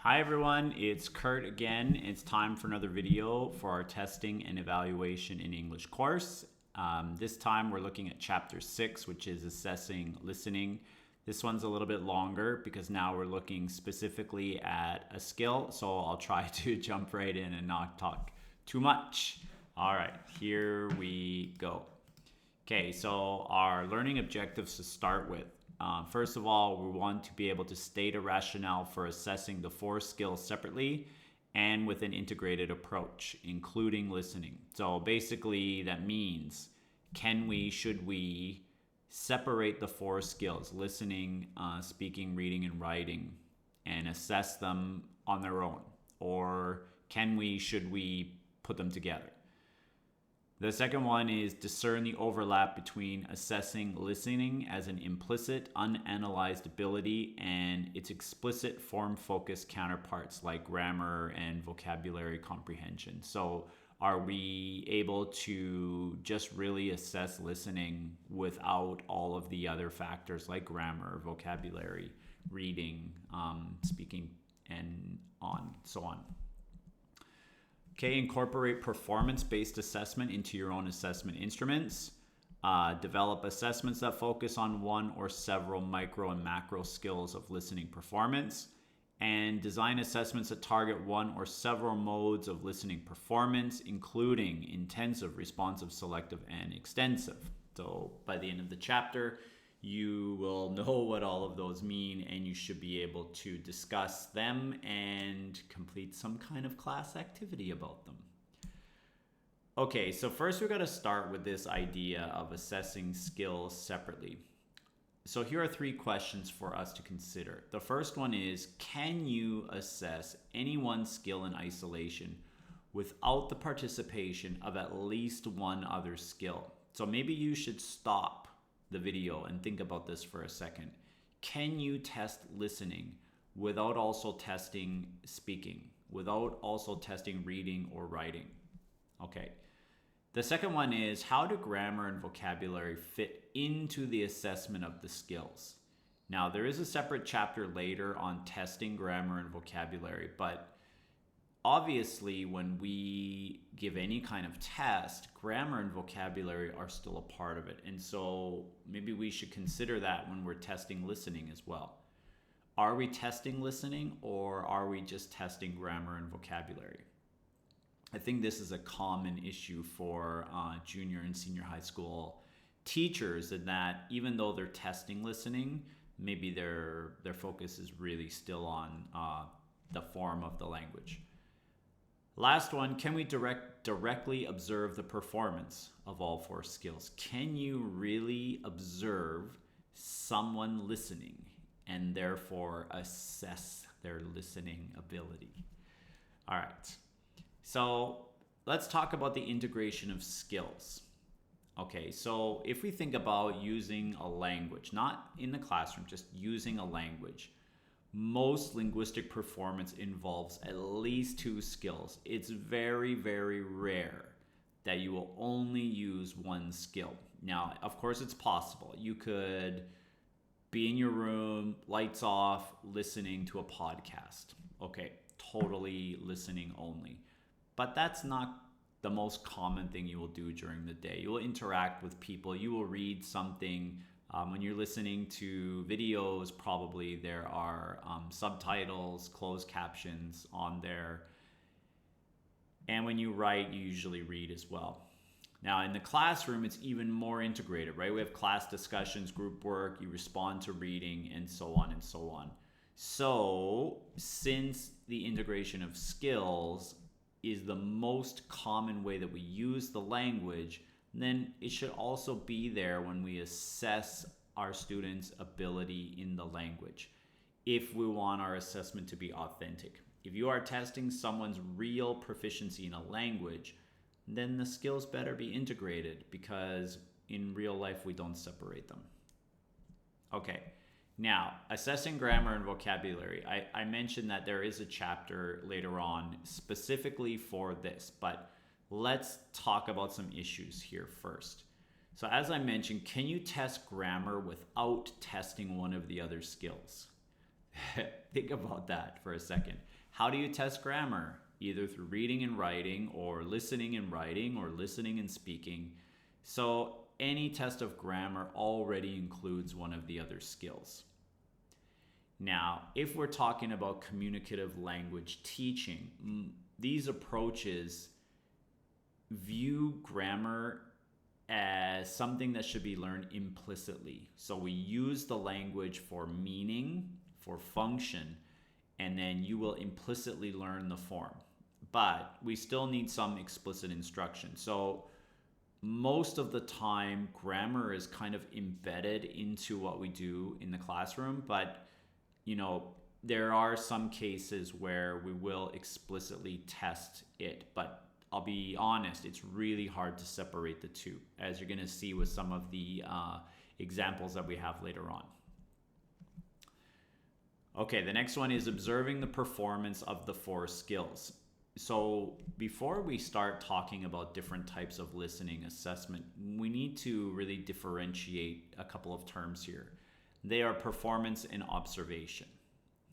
Hi everyone, it's Kurt again. It's time for another video for our testing and evaluation in English course. This time we're looking at chapter 6, which is assessing listening. This one's a little bit longer because now we're looking specifically at a skill, so I'll try to jump right in and not talk too much. All right, here we go. Okay, so our learning objectives to start with. First of all, we want to be able to state a rationale for assessing the four skills separately and with an integrated approach, including listening. So basically, that means should we separate the four skills, listening, speaking, reading, and writing, and assess them on their own? Or should we put them together? The second one is discern the overlap between assessing listening as an implicit, unanalyzed ability and its explicit form-focused counterparts like grammar and vocabulary comprehension. So are we able to just really assess listening without all of the other factors like grammar, vocabulary, reading, speaking, and so on? Okay, incorporate performance-based assessment into your own assessment instruments. Develop assessments that focus on one or several micro and macro skills of listening performance. And design assessments that target one or several modes of listening performance, including intensive, responsive, selective, and extensive. So by the end of the chapter, you will know what all of those mean, and you should be able to discuss them and complete some kind of class activity about them. Okay, so first we're going to start with this idea of assessing skills separately. So here are three questions for us to consider. The first one is, can you assess any one skill in isolation without the participation of at least one other skill? So maybe you should stop the video and think about this for a second. Can you test listening without also testing speaking, without also testing reading or writing? Okay. The second one is, how do grammar and vocabulary fit into the assessment of the skills? Now, there is a separate chapter later on testing grammar and vocabulary, but obviously, when we give any kind of test, grammar and vocabulary are still a part of it. And so maybe we should consider that when we're testing listening as well. Are we testing listening, or are we just testing grammar and vocabulary? I think this is a common issue for junior and senior high school teachers, in that even though they're testing listening, maybe their focus is really still on the form of the language. Last one, can we directly observe the performance of all four skills? Can you really observe someone listening and therefore assess their listening ability? All right, so let's talk about the integration of skills. Okay, so if we think about using a language, not in the classroom, just using a language, most linguistic performance involves at least two skills. It's very, very rare that you will only use one skill. Now, of course, it's possible. You could be in your room, lights off, listening to a podcast. Okay, totally listening only. But that's not the most common thing you will do during the day. You will interact with people. You will read something. When you're listening to videos, probably there are subtitles, closed captions on there. And when you write, you usually read as well. Now, in the classroom, it's even more integrated, right? We have class discussions, group work, you respond to reading, and so on and so on. So, since the integration of skills is the most common way that we use the language, then it should also be there when we assess our students' ability in the language, if we want our assessment to be authentic. If you are testing someone's real proficiency in a language, then the skills better be integrated, because in real life we don't separate them. Okay, now assessing grammar and vocabulary. I mentioned that there is a chapter later on specifically for this, but let's talk about some issues here first. So as I mentioned, can you test grammar without testing one of the other skills? Think about that for a second. How do you test grammar? Either through reading and writing, or listening and writing, or listening and speaking. So any test of grammar already includes one of the other skills. Now, if we're talking about communicative language teaching, these approaches view grammar as something that should be learned implicitly. So we use the language for meaning, for function, and then you will implicitly learn the form. But we still need some explicit instruction. So most of the time, grammar is kind of embedded into what we do in the classroom, but there are some cases where we will explicitly test it, but I'll be honest, it's really hard to separate the two, as you're going to see with some of the examples that we have later on. Okay, the next one is observing the performance of the 4 skills. So before we start talking about different types of listening assessment, we need to really differentiate a couple of terms here. They are performance and observation.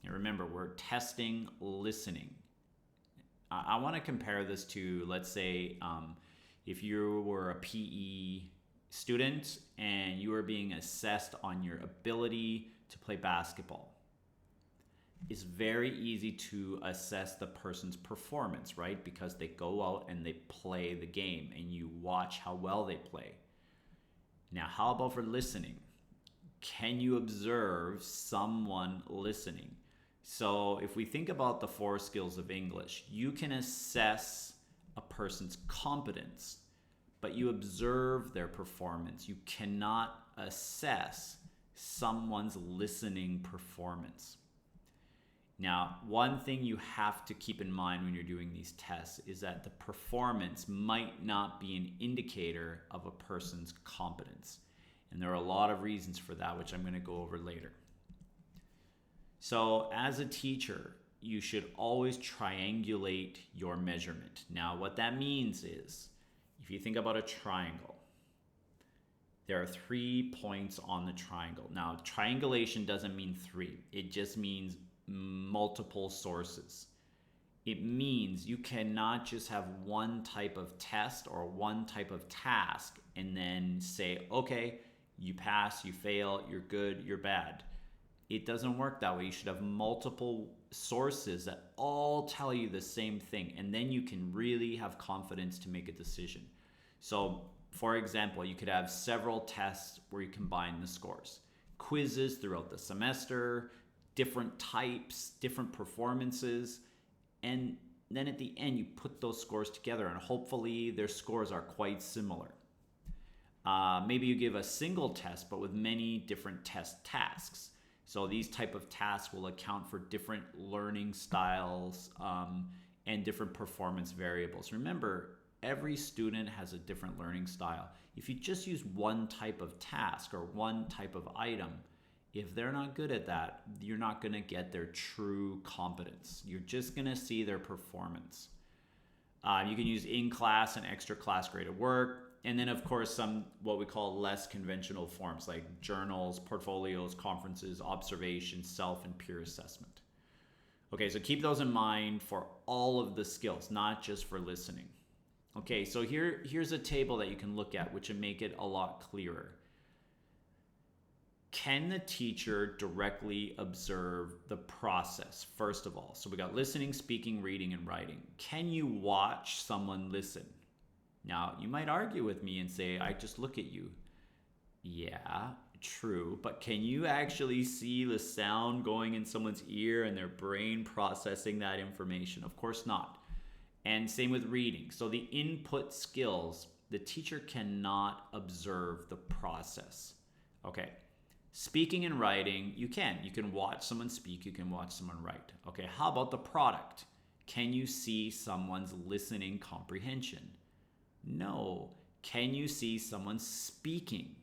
And remember, we're testing listening. I want to compare this to, let's say, if you were a PE student and you were being assessed on your ability to play basketball. It's very easy to assess the person's performance, right? Because they go out and they play the game and you watch how well they play. Now, how about for listening? Can you observe someone listening? So if we think about the 4 skills of English, you can assess a person's competence, but you observe their performance. You cannot assess someone's listening performance. Now, one thing you have to keep in mind when you're doing these tests is that the performance might not be an indicator of a person's competence. And there are a lot of reasons for that, which I'm going to go over later. So as a teacher, you should always triangulate your measurement. Now, what that means is, if you think about a triangle, there are 3 points on the triangle. Now, triangulation doesn't mean 3. It just means multiple sources. It means you cannot just have one type of test or one type of task and then say, okay, you pass, you fail, you're good, you're bad. It doesn't work that way. You should have multiple sources that all tell you the same thing, and then you can really have confidence to make a decision. So, for example, you could have several tests where you combine the scores. Quizzes throughout the semester, different types, different performances, and then at the end you put those scores together and hopefully their scores are quite similar. Maybe you give a single test but with many different test tasks. So these type of tasks will account for different learning styles and different performance variables. Remember, every student has a different learning style. If you just use one type of task or one type of item, if they're not good at that, you're not going to get their true competence. You're just going to see their performance. You can use in-class and extra class graded work. And then, of course, some what we call less conventional forms like journals, portfolios, conferences, observations, self, and peer assessment. Okay, so keep those in mind for all of the skills, not just for listening. Okay, so here's a table that you can look at, which will make it a lot clearer. Can the teacher directly observe the process, first of all? So we got listening, speaking, reading, and writing. Can you watch someone listen? Now, you might argue with me and say, I just look at you. Yeah, true. But can you actually see the sound going in someone's ear and their brain processing that information? Of course not. And same with reading. So the input skills, the teacher cannot observe the process. Okay. Speaking and writing, you can. You can watch someone speak, you can watch someone write. Okay, how about the product? Can you see someone's listening comprehension? No. Can you see someone speaking?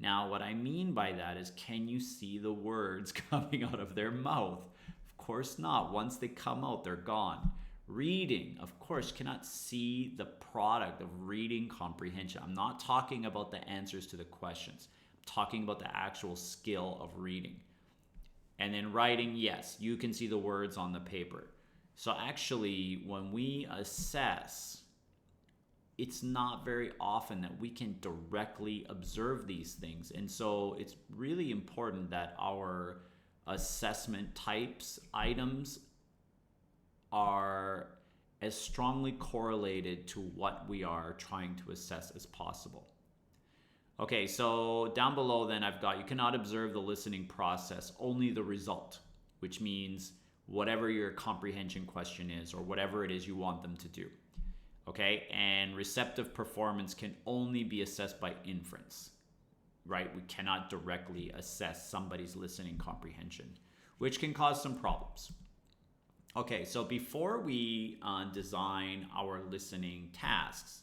Now, what I mean by that is, can you see the words coming out of their mouth? Of course not. Once they come out, they're gone. Reading, of course, you cannot see the product of reading comprehension. I'm not talking about the answers to the questions. I'm talking about the actual skill of reading. And then writing, yes, you can see the words on the paper. So actually, when we assess, it's not very often that we can directly observe these things. And so it's really important that our assessment types, items, are as strongly correlated to what we are trying to assess as possible. Okay, so down below then I've got, you cannot observe the listening process, only the result, which means whatever your comprehension question is or whatever it is you want them to do. Okay, and receptive performance can only be assessed by inference, right? We cannot directly assess somebody's listening comprehension, which can cause some problems. Okay, so before we design our listening tasks,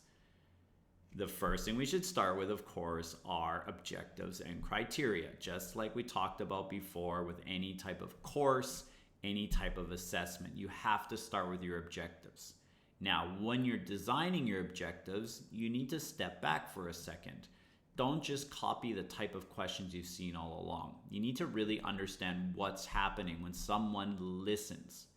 the first thing we should start with, of course, are objectives and criteria, just like we talked about before with any type of course, any type of assessment. You have to start with your objectives. Now, when you're designing your objectives, you need to step back for a second. Don't just copy the type of questions you've seen all along. You need to really understand what's happening when someone listens.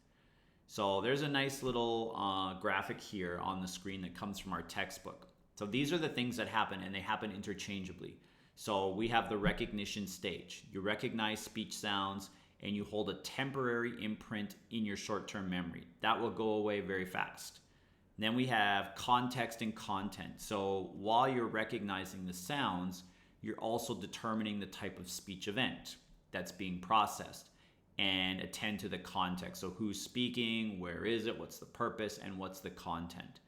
So there's a nice little graphic here on the screen that comes from our textbook. So these are the things that happen, and they happen interchangeably. So we have the recognition stage. You recognize speech sounds, and you hold a temporary imprint in your short-term memory. That will go away very fast. Then we have context and content. So while you're recognizing the sounds, you're also determining the type of speech event that's being processed and attend to the context. So who's speaking, where is it, what's the purpose, and what's the content.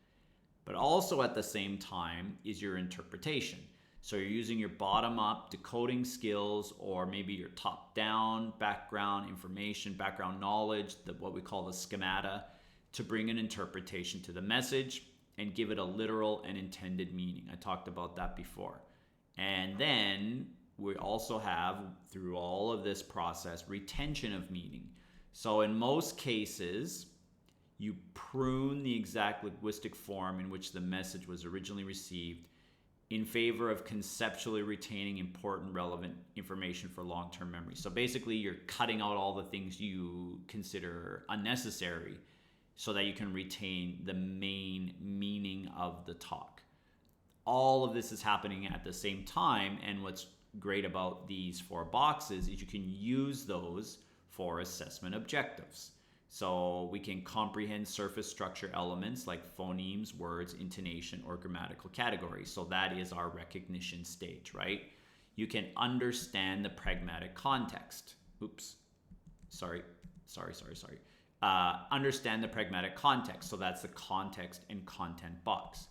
But also at the same time is your interpretation. So you're using your bottom-up decoding skills, or maybe your top-down background information, background knowledge, what we call the schemata, to bring an interpretation to the message and give it a literal and intended meaning. I talked about that before. And then we also have, through all of this process, retention of meaning. So in most cases, you prune the exact linguistic form in which the message was originally received in favor of conceptually retaining important, relevant information for long-term memory. So basically, you're cutting out all the things you consider unnecessary so that you can retain the main meaning of the talk. All of this is happening at the same time, and what's great about these 4 boxes is you can use those for assessment objectives. So we can comprehend surface structure elements like phonemes, words, intonation, or grammatical categories. So that is our recognition stage, right? You can understand the pragmatic context. Understand the pragmatic context. So that's the context and content box.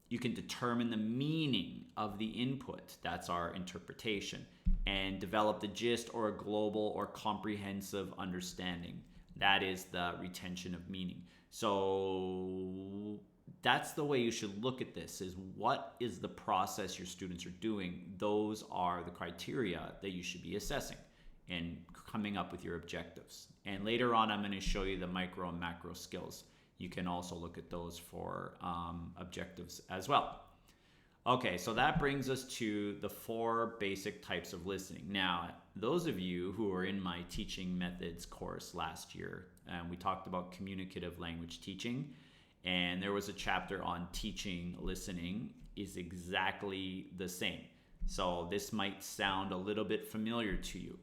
You can determine the meaning of the input. That's our interpretation. And develop the gist or a global or comprehensive understanding. That is the retention of meaning. So that's the way you should look at this, is what is the process your students are doing? Those are the criteria that you should be assessing and coming up with your objectives. And later on, I'm going to show you the micro and macro skills. You can also look at those for objectives as well. Okay, so that brings us to the 4 basic types of listening. Now, those of you who were in my teaching methods course last year, we talked about communicative language teaching, and there was a chapter on teaching listening is exactly the same. So this might sound a little bit familiar to you.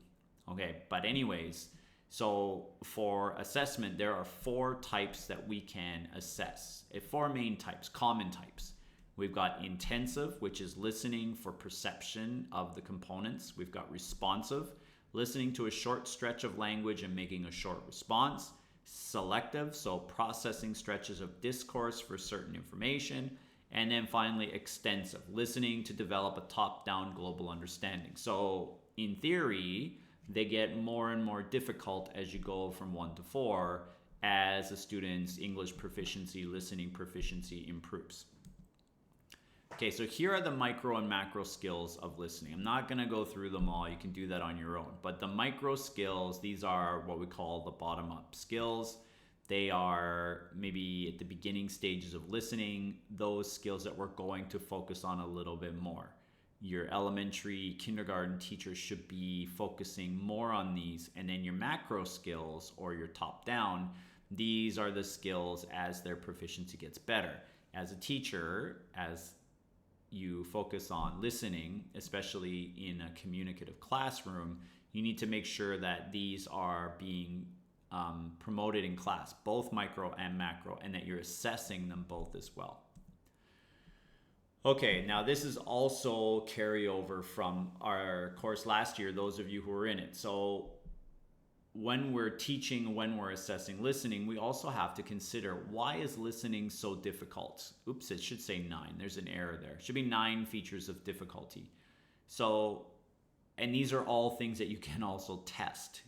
Okay, but anyways, so for assessment, there are 4 types that we can assess. 4 main types, common types. We've got intensive, which is listening for perception of the components. We've got responsive, listening to a short stretch of language and making a short response. Selective, so processing stretches of discourse for certain information. And then finally, extensive, listening to develop a top-down global understanding. So in theory, they get more and more difficult as you go from 1 to 4 as a student's English proficiency, listening proficiency improves. Okay, so here are the micro and macro skills of listening. I'm not going to go through them all. You can do that on your own. But the micro skills, these are what we call the bottom-up skills. They are maybe at the beginning stages of listening, those skills that we're going to focus on a little bit more. your elementary, kindergarten teachers should be focusing more on these. And then your macro skills or your top down, these are the skills as their proficiency gets better. As a teacher, as you focus on listening, especially in a communicative classroom, you need to make sure that these are being promoted in class, both micro and macro, and that you're assessing them both as well. Okay, now this is also carryover from our course last year, those of you who were in it. So when we're teaching, when we're assessing listening, we also have to consider, why is listening so difficult? Oops, it should say 9. There's an error there. It should be 9 features of difficulty. So, and these are all things that you can also test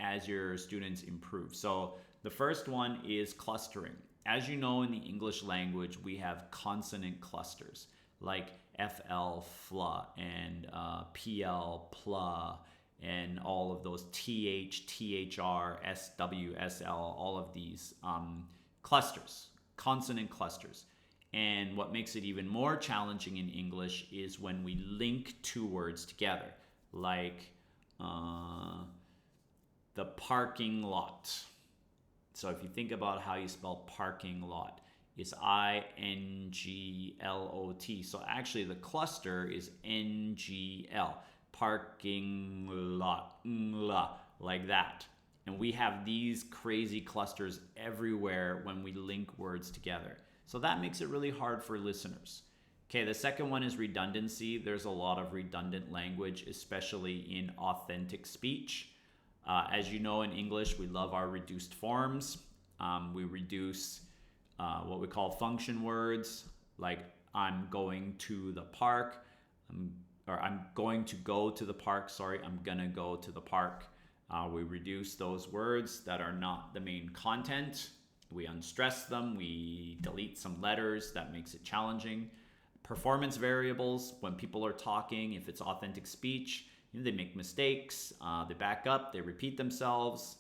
as your students improve. So the first one is clustering. As you know, in the English language, we have consonant clusters like FL, FLA, and PL, PLA, and all of those TH, THR, SW, SL, all of these clusters, consonant clusters. And what makes it even more challenging in English is when we link 2 words together, like the parking lot. So if you think about how you spell parking lot, it's INGLOT. So actually the cluster is NGL, parking lot, like that. And we have these crazy clusters everywhere when we link words together. So that makes it really hard for listeners. Okay, the second one is redundancy. There's a lot of redundant language, especially in authentic speech. As you know, in English, we love our reduced forms. We reduce what we call function words, like I'm going to the park, or I'm going to go to the park, sorry, I'm gonna go to the park. We reduce those words that are not the main content. We unstress them, we delete some letters, that makes it challenging. Performance variables, when people are talking, if it's authentic speech, they make mistakes, they back up, they repeat themselves.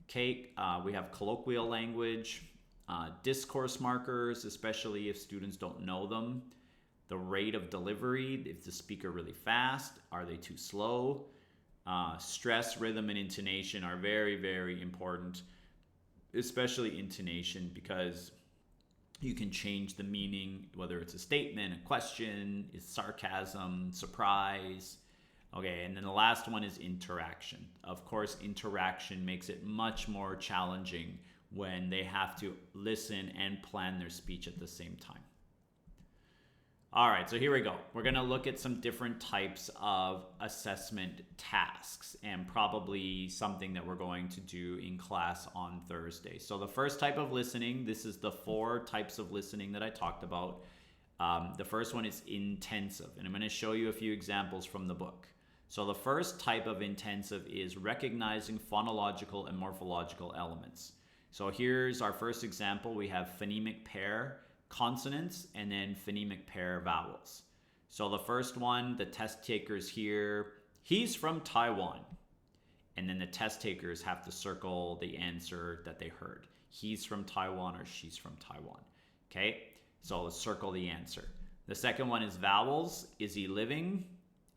Okay, we have colloquial language, discourse markers, especially if students don't know them. The rate of delivery, if the speaker really fast, are they too slow? Stress, rhythm, and intonation are very, very important, especially intonation, because you can change the meaning, whether it's a statement, a question, it's sarcasm, surprise. Okay, and then the last one is interaction. Of course, interaction makes it much more challenging when they have to listen and plan their speech at the same time. All right, so here we go. We're gonna look at some different types of assessment tasks, and probably something that we're going to do in class on Thursday. So the first type of listening, this is the 4 types of listening that I talked about. The first one is intensive, and I'm gonna show you a few examples from the book. So the first type of intensive is recognizing phonological and morphological elements. So here's our first example. We have phonemic pair consonants and then phonemic pair vowels. So the first one, the test takers here, he's from Taiwan. And then the test takers have to circle the answer that they heard. He's from Taiwan or she's from Taiwan. Okay, so let's circle the answer. The second one is vowels. Is he living?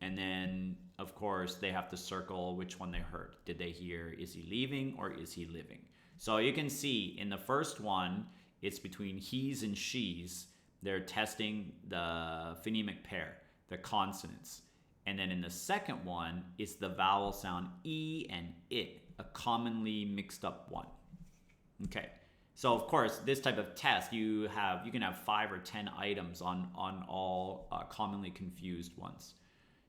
And then, of course, they have to circle which one they heard. Did they hear, is he leaving or is he living? So you can see in the first one, it's between he's and she's. They're testing the phonemic pair, the consonants. And then in the second one, it's the vowel sound E and it, a commonly mixed up one. Okay, so of course, this type of test, you can have 5 or 10 items on all commonly confused ones.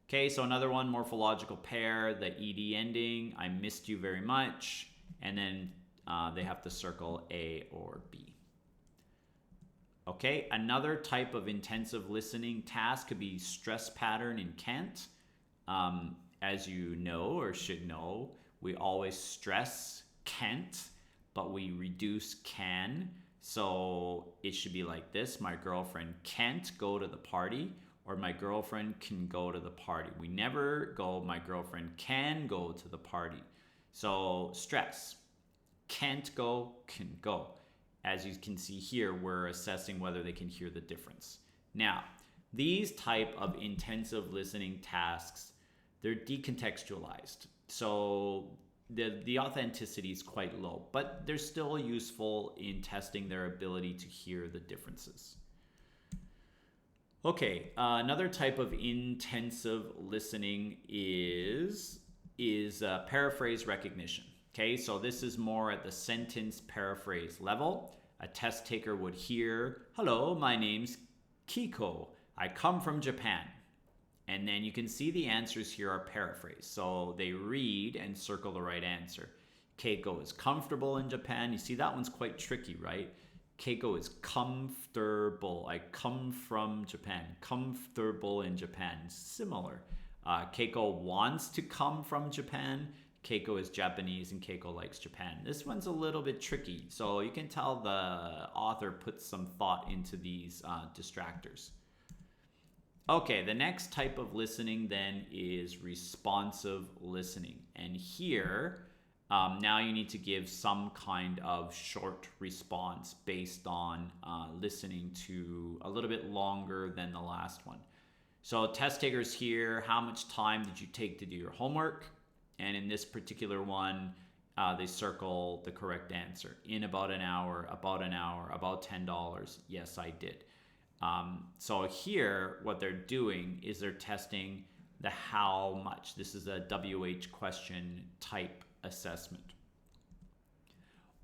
Okay, so another one, morphological pair, the ED ending, I missed you very much, and then they have to circle A or B. Okay, another type of intensive listening task could be stress pattern in can't. As you know or should know, we always stress can't, but we reduce can. So it should be like this: my girlfriend can't go to the party, or my girlfriend can go to the party. We never go, my girlfriend can go to the party. So stress, can't go, can go. As you can see here, we're assessing whether they can hear the difference. Now, These type of intensive listening tasks, they're decontextualized. So the authenticity is quite low, but they're still useful in testing their ability to hear the differences. Okay, another type of intensive listening is paraphrase recognition. Okay, so this is more at the sentence paraphrase level. A test taker would hear, "Hello, my name's Kiko. I come from Japan." And then you can see the answers here are paraphrased. So they read and circle the right answer. Keiko is comfortable in Japan. You see that one's quite tricky, right? Keiko is comfortable. I come from Japan. Comfortable in Japan. Similar. Keiko wants to come from Japan. Keiko is Japanese and Keiko likes Japan. This one's a little bit tricky. So you can tell the author put some thought into these distractors. Okay, the next type of listening then is responsive listening. And here, now you need to give some kind of short response based on listening to a little bit longer than the last one. So test takers here, how much time did you take to do your homework? And in this particular one, they circle the correct answer. In about an hour, about $10. Yes, I did. So here, what they're doing is they're testing the how much. This is a WH question type assessment.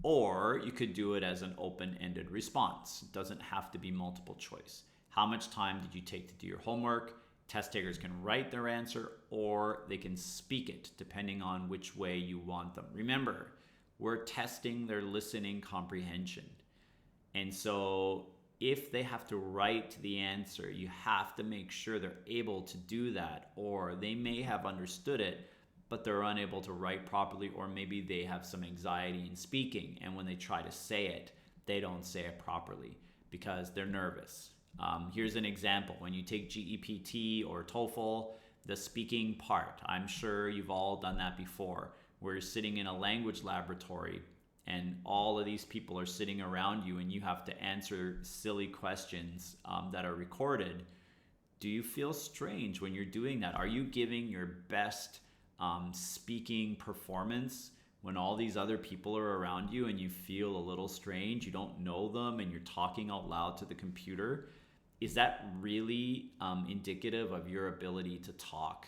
Or you could do it as an open-ended response. It doesn't have to be multiple choice. How much time did you take to do your homework? Test takers can write their answer or they can speak it depending on which way you want them. Remember, we're testing their listening comprehension. And so if they have to write the answer, you have to make sure they're able to do that, or they may have understood it, but they're unable to write properly, or maybe they have some anxiety in speaking, and when they try to say it, they don't say it properly because they're nervous. Here's an example. When you take GEPT or TOEFL, the speaking part, I'm sure you've all done that before, where you're sitting in a language laboratory and all of these people are sitting around you and you have to answer silly questions that are recorded. Do you feel strange when you're doing that? Are you giving your best speaking performance when all these other people are around you and you feel a little strange, you don't know them, and you're talking out loud to the computer? Is that really indicative of your ability to talk?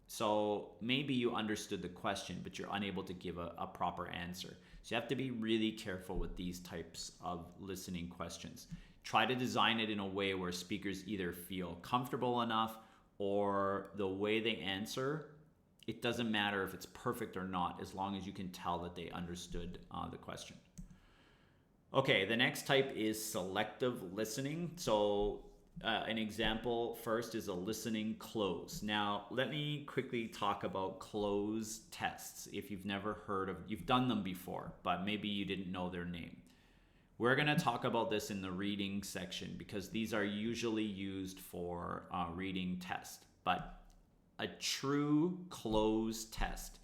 So maybe you understood the question, but you're unable to give a proper answer. So you have to be really careful with these types of listening questions. Try to design it in a way where speakers either feel comfortable enough, or the way they answer, it doesn't matter if it's perfect or not, as long as you can tell that they understood the question. Okay, the next type is selective listening. So an example first is a listening close. Now, let me quickly talk about close tests. If you've never heard of, you've done them before, but maybe you didn't know their name. We're going to talk about this in the reading section because these are usually used for reading tests. But a true close test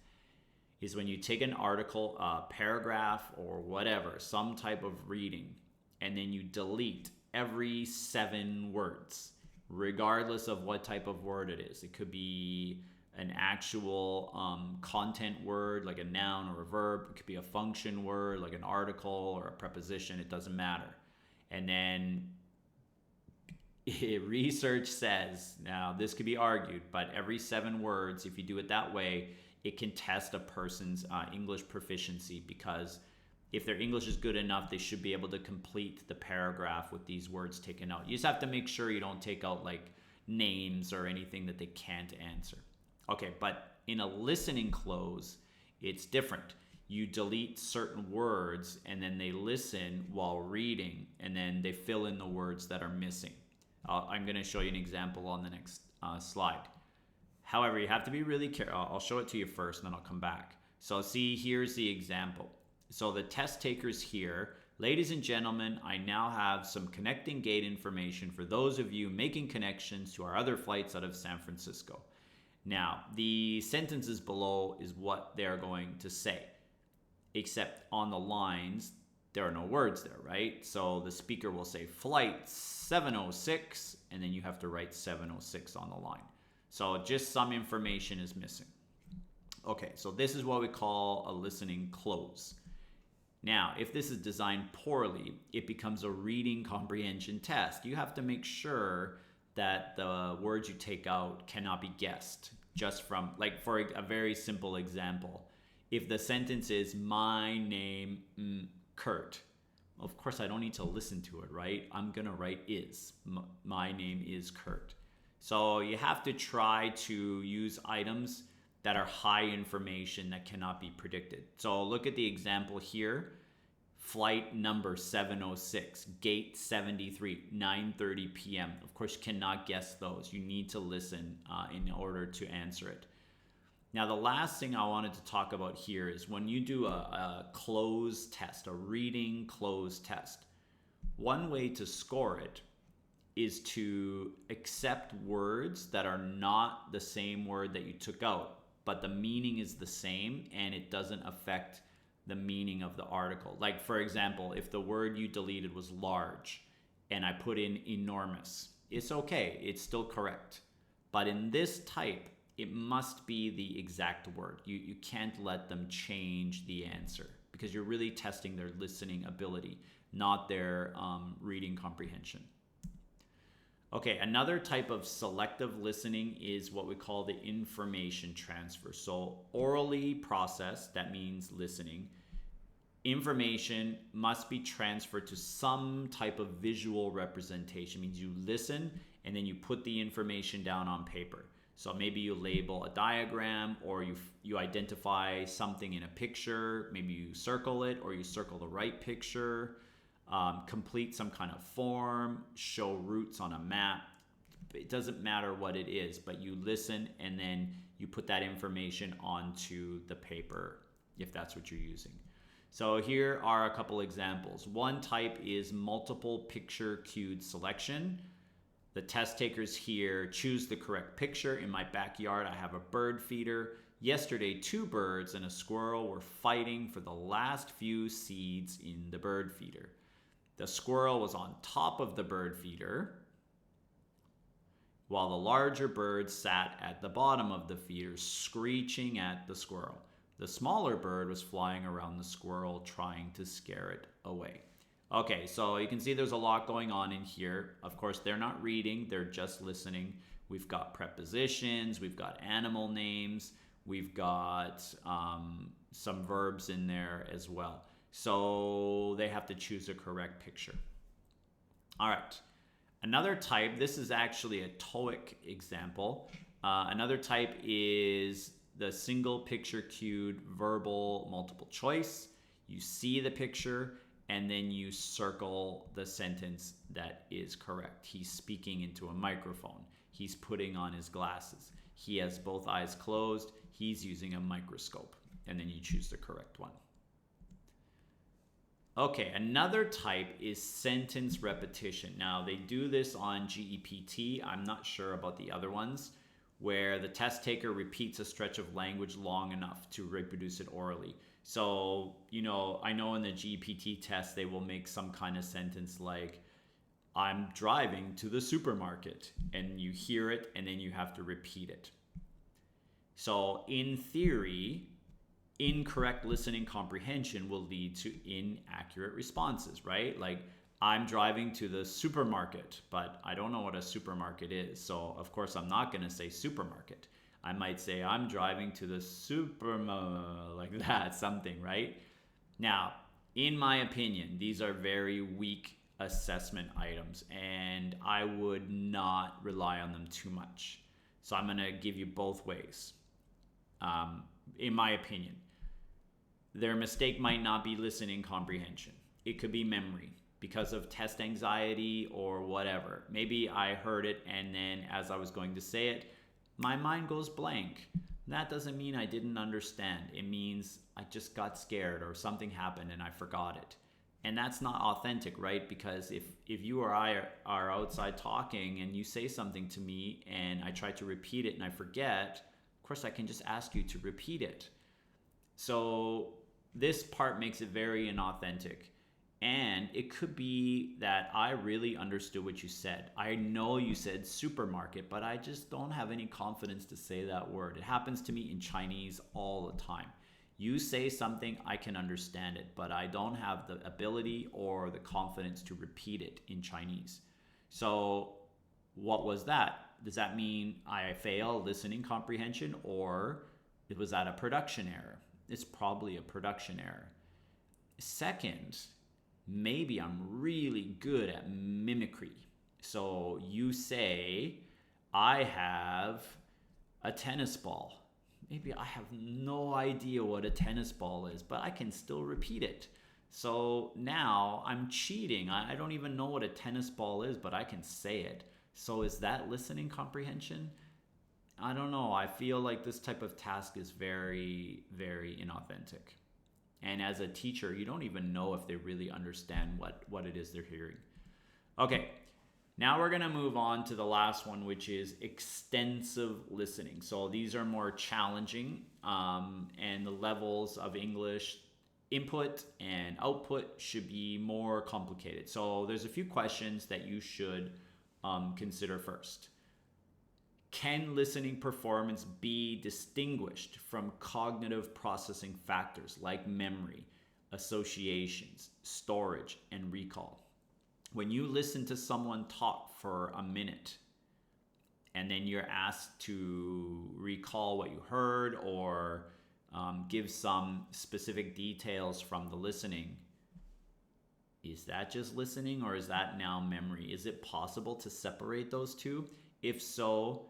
is when you take an article, a paragraph, or whatever, some type of reading, and then you delete every 7 words, regardless of what type of word it is. It could be an actual content word, like a noun or a verb. It could be a function word, like an article or a preposition. It doesn't matter. And then research says, now this could be argued, but every 7 words, if you do it that way, it can test a person's English proficiency, because if their English is good enough, they should be able to complete the paragraph with these words taken out. You just have to make sure you don't take out like names or anything that they can't answer. Okay, but in a listening close, it's different. You delete certain words and then they listen while reading, and then they fill in the words that are missing. I'm going to show you an example on the next slide. However, you have to be really careful. I'll show it to you first and then I'll come back. So see, here's the example. So the test takers here, ladies and gentlemen, I now have some connecting gate information for those of you making connections to our other flights out of San Francisco. Now, the sentences below is what they're going to say, except on the lines, there are no words there, right? So the speaker will say flight 706, and then you have to write 706 on the line. So just some information is missing. Okay, so this is what we call a listening close. Now, if this is designed poorly, it becomes a reading comprehension test. You have to make sure that the words you take out cannot be guessed just from, like, for a very simple example. If the sentence is, my name, Kurt, of course I don't need to listen to it, right? I'm gonna write is. My name is Kurt. So you have to try to use items that are high information that cannot be predicted. So look at the example here. Flight number 706, gate 73, 9:30 p.m. Of course, you cannot guess those. You need to listen in order to answer it. Now, the last thing I wanted to talk about here is when you do a close test, a reading close test, one way to score it is to accept words that are not the same word that you took out, but the meaning is the same and it doesn't affect the meaning of the article. Like, for example, if the word you deleted was large and I put in enormous, it's okay, it's still correct. But in this type, it must be the exact word. You can't let them change the answer because you're really testing their listening ability, not their reading comprehension. Okay, another type of selective listening is what we call the information transfer. So orally processed, that means listening. Information must be transferred to some type of visual representation. It means you listen and then you put the information down on paper. So maybe you label a diagram or you identify something in a picture. Maybe you circle it or you circle the right picture. Complete some kind of form, show routes on a map. It doesn't matter what it is, but you listen and then you put that information onto the paper if that's what you're using. So here are a couple examples. One type is multiple picture cued selection. The test takers here choose the correct picture. In my backyard, I have a bird feeder. Yesterday, 2 birds and a squirrel were fighting for the last few seeds in the bird feeder. The squirrel was on top of the bird feeder, while the larger bird sat at the bottom of the feeder, screeching at the squirrel. The smaller bird was flying around the squirrel, trying to scare it away. Okay, so you can see there's a lot going on in here. Of course, they're not reading, they're just listening. We've got prepositions, we've got animal names, we've got some verbs in there as well. So they have to choose a correct picture. All right, another type, this is actually a TOEIC example. Another type is the single picture cued verbal multiple choice. You see the picture and then you circle the sentence that is correct. He's speaking into a microphone. He's putting on his glasses. He has both eyes closed. He's using a microscope. And then you choose the correct one. Okay, another type is sentence repetition. Now, they do this on GEPT. I'm not sure about the other ones, where the test taker repeats a stretch of language long enough to reproduce it orally. So, I know in the GPT test, they will make some kind of sentence like, I'm driving to the supermarket, and you hear it, and then you have to repeat it. So in theory, incorrect listening comprehension will lead to inaccurate responses, right? Like, I'm driving to the supermarket, but I don't know what a supermarket is. So of course I'm not going to say supermarket. I might say I'm driving to the supermarket, like that, something, right? Now, in my opinion, these are very weak assessment items and I would not rely on them too much. So I'm going to give you both ways. In my opinion, their mistake might not be listening comprehension. It could be memory because of test anxiety or whatever. Maybe I heard it and then as I was going to say it, my mind goes blank. That doesn't mean I didn't understand. It means I just got scared or something happened and I forgot it. And that's not authentic, right? Because if you or I are outside talking and you say something to me and I try to repeat it and I forget, of course I can just ask you to repeat it. So this part makes it very inauthentic. And it could be that I really understood what you said. I know you said supermarket, but I just don't have any confidence to say that word. It happens to me in Chinese all the time. You say something, I can understand it, but I don't have the ability or the confidence to repeat it in Chinese. So, what was that? Does that mean I failed listening comprehension, or was that a production error? It's probably a production error. Second, maybe I'm really good at mimicry. So you say, I have a tennis ball. Maybe I have no idea what a tennis ball is, but I can still repeat it. So now I'm cheating. I don't even know what a tennis ball is, but I can say it. So is that listening comprehension? I don't know. I feel like this type of task is very, very inauthentic. And as a teacher, you don't even know if they really understand what it is they're hearing. Okay, now we're going to move on to the last one, which is extensive listening. So these are more challenging, and the levels of English input and output should be more complicated. So there's a few questions that you should consider first. Can listening performance be distinguished from cognitive processing factors like memory, associations, storage, and recall? When you listen to someone talk for a minute and then you're asked to recall what you heard or give some specific details from the listening, is that just listening or is that now memory? Is it possible to separate those two? If so,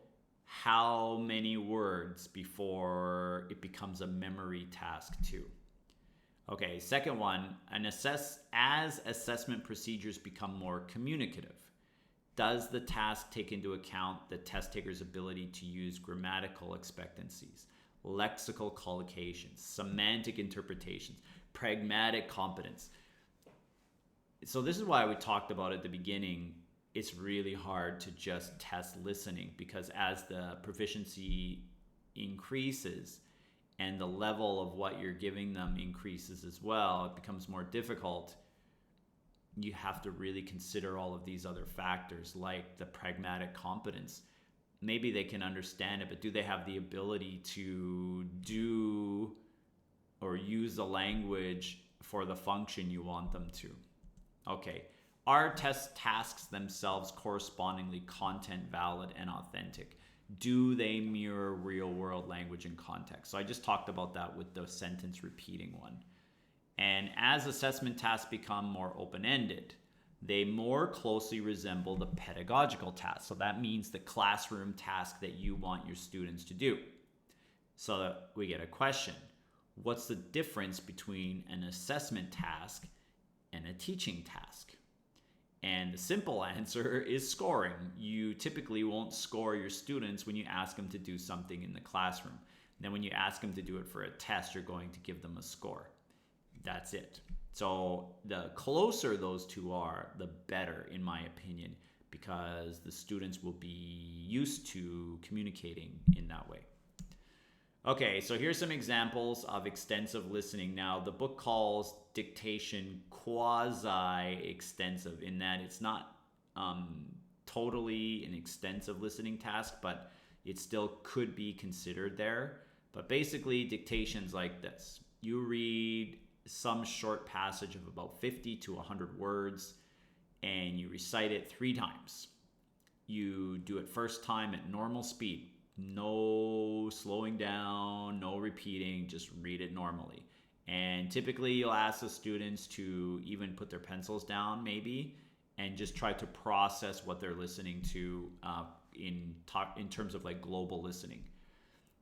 how many words before it becomes a memory task too? Okay, second one, as assessment procedures become more communicative, does the task take into account the test taker's ability to use grammatical expectancies, lexical collocations, semantic interpretations, pragmatic competence? So this is why we talked about at the beginning, it's really hard to just test listening, because as the proficiency increases and the level of what you're giving them increases as well, it becomes more difficult. You have to really consider all of these other factors like the pragmatic competence. Maybe they can understand it, but do they have the ability to do or use the language for the function you want them to? Okay. Are test tasks themselves correspondingly content valid and authentic? Do they mirror real world language and context? So I just talked about that with the sentence repeating one. And as assessment tasks become more open-ended, they more closely resemble the pedagogical task. So that means the classroom task that you want your students to do. So we get a question. What's the difference between an assessment task and a teaching task? And the simple answer is scoring. You typically won't score your students when you ask them to do something in the classroom. And then when you ask them to do it for a test, you're going to give them a score. That's it. So the closer those two are, the better, in my opinion, because the students will be used to communicating in that way. Okay, so here's some examples of extensive listening. Now, the book calls dictation quasi-extensive in that it's not totally an extensive listening task, but it still could be considered there. But basically, dictation's like this. You read some short passage of about 50 to 100 words, and you recite it 3 times. You do it first time at normal speed. No slowing down, no repeating, just read it normally. And typically you'll ask the students to even put their pencils down maybe and just try to process what they're listening to in terms of like global listening.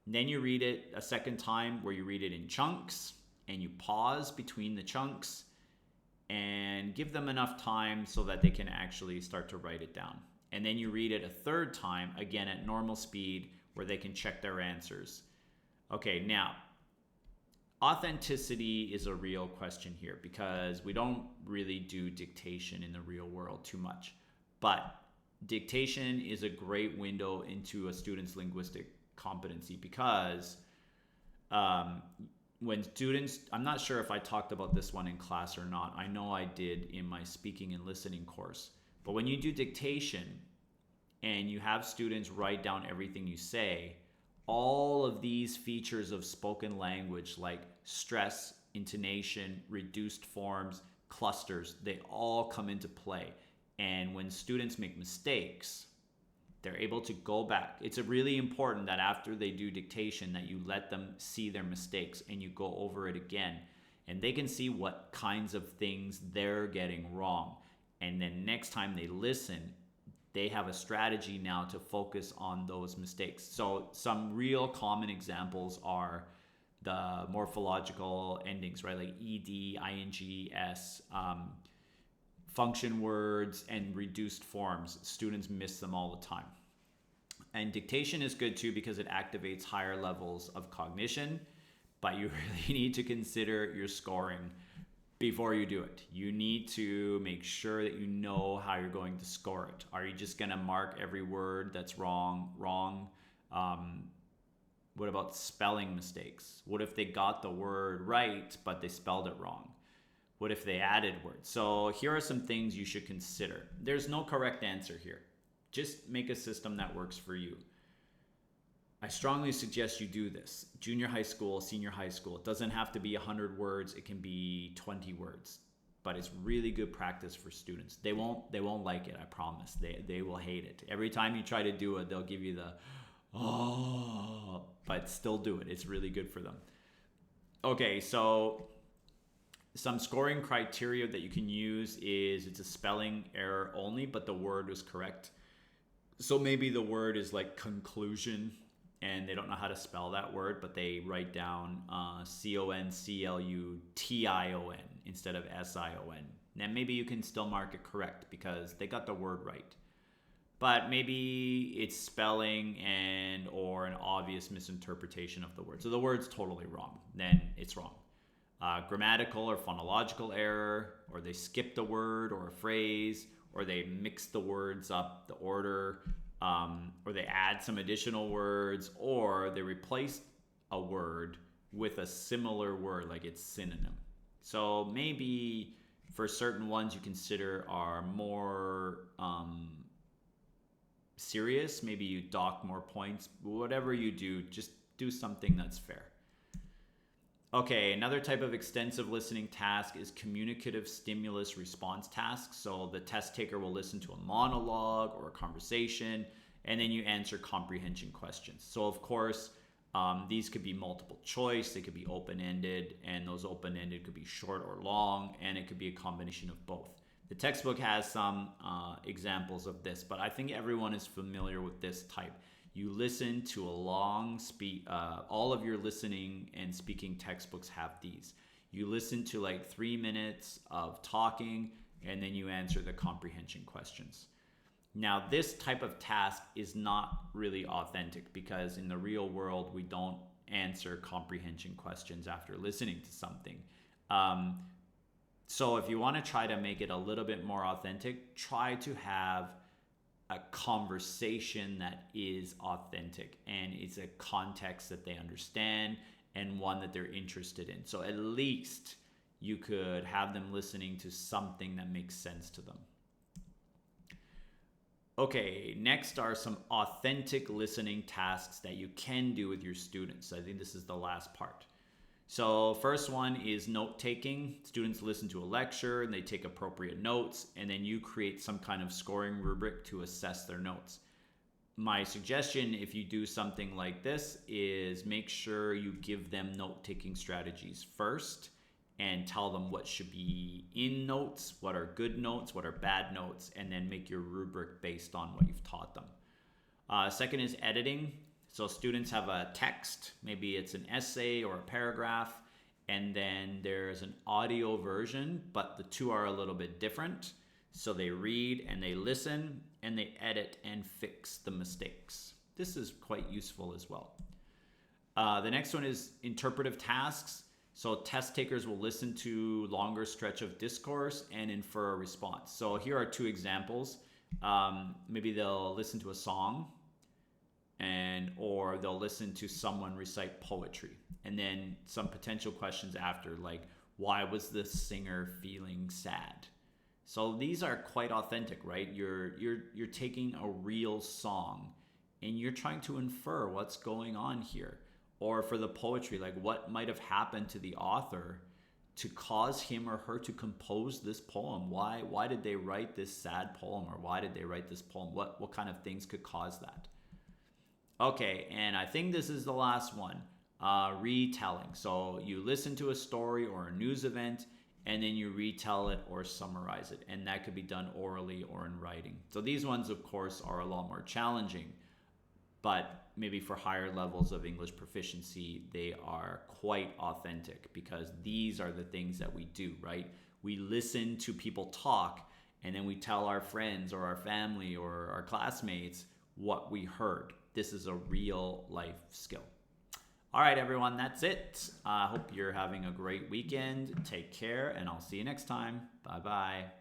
And then you read it a second time where you read it in chunks and you pause between the chunks and give them enough time so that they can actually start to write it down. And then you read it a third time, again at normal speed, where they can check their answers. Okay, now, authenticity is a real question here because we don't really do dictation in the real world too much. But dictation is a great window into a student's linguistic competency because when students, I'm not sure if I talked about this one in class or not. I know I did in my speaking and listening course. But when you do dictation and you have students write down everything you say, all of these features of spoken language like stress, intonation, reduced forms, clusters, they all come into play. And when students make mistakes, they're able to go back. It's really important that after they do dictation that you let them see their mistakes and you go over it again. And they can see what kinds of things they're getting wrong. And then next time they listen, they have a strategy now to focus on those mistakes. So some real common examples are the morphological endings, right? Like ed, ing, s, function words, and reduced forms. Students miss them all the time. And dictation is good too because it activates higher levels of cognition, but you really need to consider your scoring before you do it. You need to make sure that you know how you're going to score it. Are you just going to mark every word that's wrong? What about spelling mistakes? What if they got the word right, but they spelled it wrong? What if they added words? So here are some things you should consider. There's no correct answer here. Just make a system that works for you. I strongly suggest you do this. Junior high school, senior high school. It doesn't have to be 100 words. It can be 20 words. But it's really good practice for students. They won't like it, I promise. They will hate it. Every time you try to do it, they'll give you the, oh, but still do it. It's really good for them. Okay, so some scoring criteria that you can use is it's a spelling error only, but the word was correct. So maybe the word is like conclusion and they don't know how to spell that word, but they write down CONCLUTION instead of SION. Then maybe you can still mark it correct because they got the word right. But maybe it's spelling and or an obvious misinterpretation of the word. So the word's totally wrong. Then it's wrong. Grammatical or phonological error, or they skipped a word or a phrase, or they mixed the words up, the order, or they add some additional words, or they replaced a word with a similar word, like its synonym. So maybe for certain ones you consider are more serious, maybe you dock more points. Whatever you do, just do something that's fair. Okay, another type of extensive listening task is communicative stimulus response tasks. So the test taker will listen to a monologue or a conversation, and then you answer comprehension questions. So of course, these could be multiple choice, they could be open-ended, and those open-ended could be short or long, and it could be a combination of both. The textbook has some examples of this, but I think everyone is familiar with this type. You listen to a long speech. All of your listening and speaking textbooks have these. You listen to like 3 minutes of talking, and then you answer the comprehension questions. Now, this type of task is not really authentic because in the real world, we don't answer comprehension questions after listening to something. So if you want to try to make it a little bit more authentic, try to have a conversation that is authentic and it's a context that they understand and one that they're interested in. So at least you could have them listening to something that makes sense to them. Okay, next are some authentic listening tasks that you can do with your students. I think this is the last part. So first one is note taking. Students listen to a lecture and they take appropriate notes, and then you create some kind of scoring rubric to assess their notes. My suggestion, if you do something like this, is make sure you give them note taking strategies first and tell them what should be in notes, what are good notes, what are bad notes, and then make your rubric based on what you've taught them. Second is editing. So students have a text, maybe it's an essay or a paragraph, and then there's an audio version, but the two are a little bit different. So they read and they listen and they edit and fix the mistakes. This is quite useful as well. The next one is interpretive tasks. So test takers will listen to longer stretch of discourse and infer a response. So here are two examples. Maybe they'll listen to a song and or they'll listen to someone recite poetry. And then some potential questions after, like, why was the singer feeling sad? So these are quite authentic, right? You're taking a real song and you're trying to infer what's going on here. Or for the poetry, like what might have happened to the author to cause him or her to compose this poem? Why did they write this sad poem, or why did they write this poem? What kind of things could cause that? Okay, and I think this is the last one. Retelling. So you listen to a story or a news event, and then you retell it or summarize it. And that could be done orally or in writing. So these ones, of course, are a lot more challenging. But maybe for higher levels of English proficiency, they are quite authentic, because these are the things that we do, right? We listen to people talk, and then we tell our friends or our family or our classmates what we heard. This is a real life skill. All right, everyone, that's it. I hope you're having a great weekend. Take care, and I'll see you next time. Bye-bye.